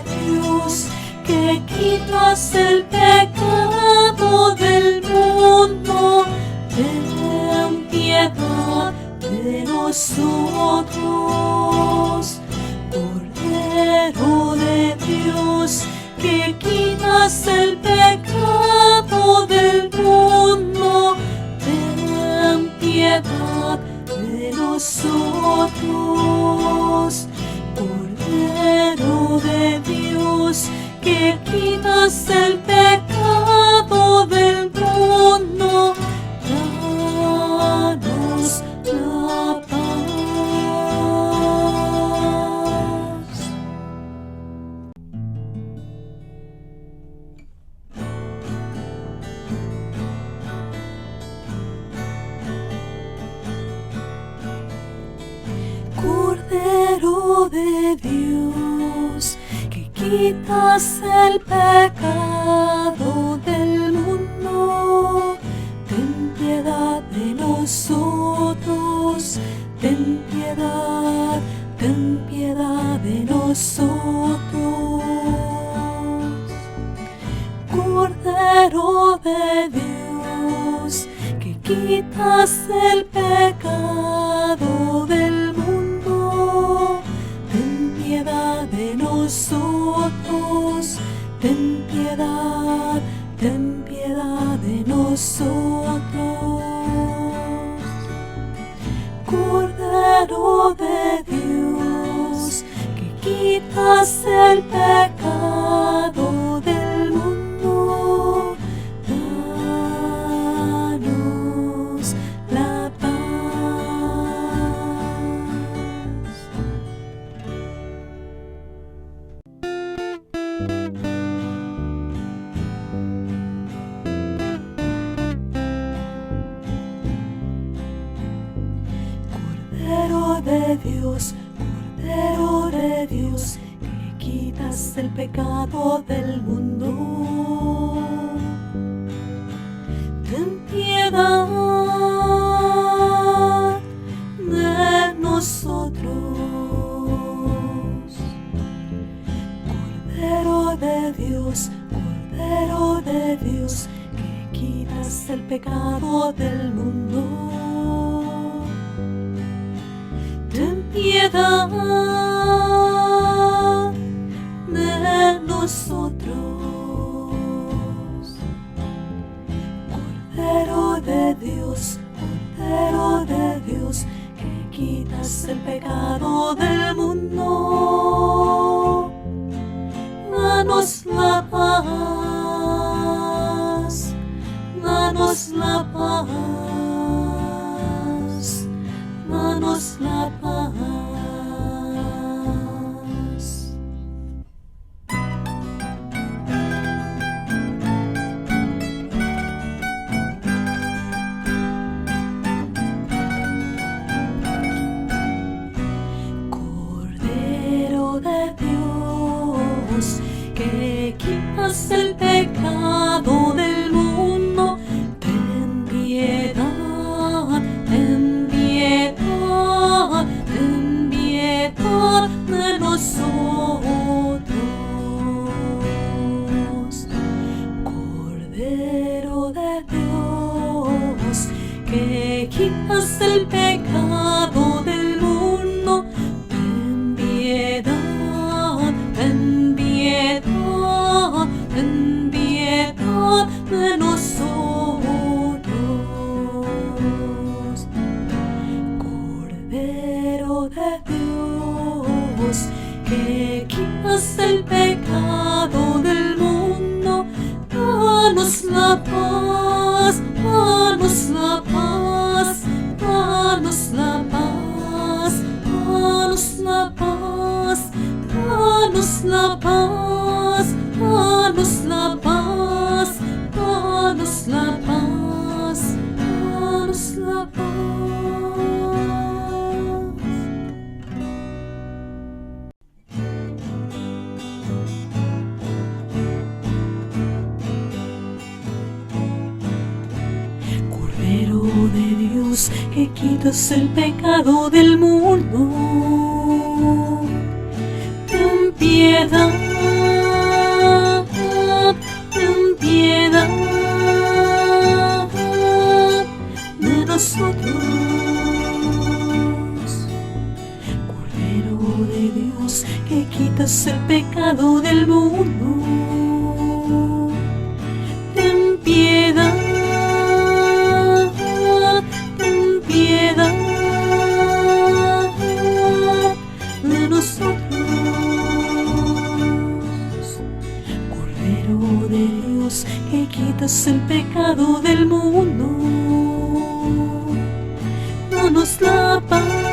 de Dios, que quitas el pecado del mundo, ten piedad de nosotros. Cordero de Dios, que quitas el pecado del mundo, ten piedad de nosotros. Cordero de Dios, que quitas el pecado del mundo, danos la paz. Cordero de Dios, que quitas el pecado del mundo, ten piedad de nosotros, ten piedad de nosotros. Cordero de Dios, que quitas el pecado del mundo, ten piedad de nosotros, ten piedad de nosotros. Cordero de Dios, que quitas el pecado del mundo, danos la paz. Cordero de Dios, que quitas el pecado del mundo, ten piedad de nosotros. Cordero de Dios, que quitas el pecado del mundo, ten piedad de nosotros. Cordero de Dios, que quitas el pecado del mundo, danos la paz, danos la paz, danos la paz. Cordero de Dios, que quitas el pecado del mundo, ten piedad, ten piedad, ten piedad de nosotros. Cordero de Dios, que quitas el pecado del mundo, ten piedad, ten piedad, ten piedad de nosotros. Cordero de Dios, que quitas el pecado del mundo, danos la paz, danos la paz, danos la paz, danos la paz, danos la paz, danos la paz, danos la paz, danos la paz. Cordero de Dios, que quitas el pecado del mundo, ten piedad pecado del mundo. Ten piedad, ten piedad de nosotros. Cordero de Dios, que quitas el pecado del mundo, danos la paz.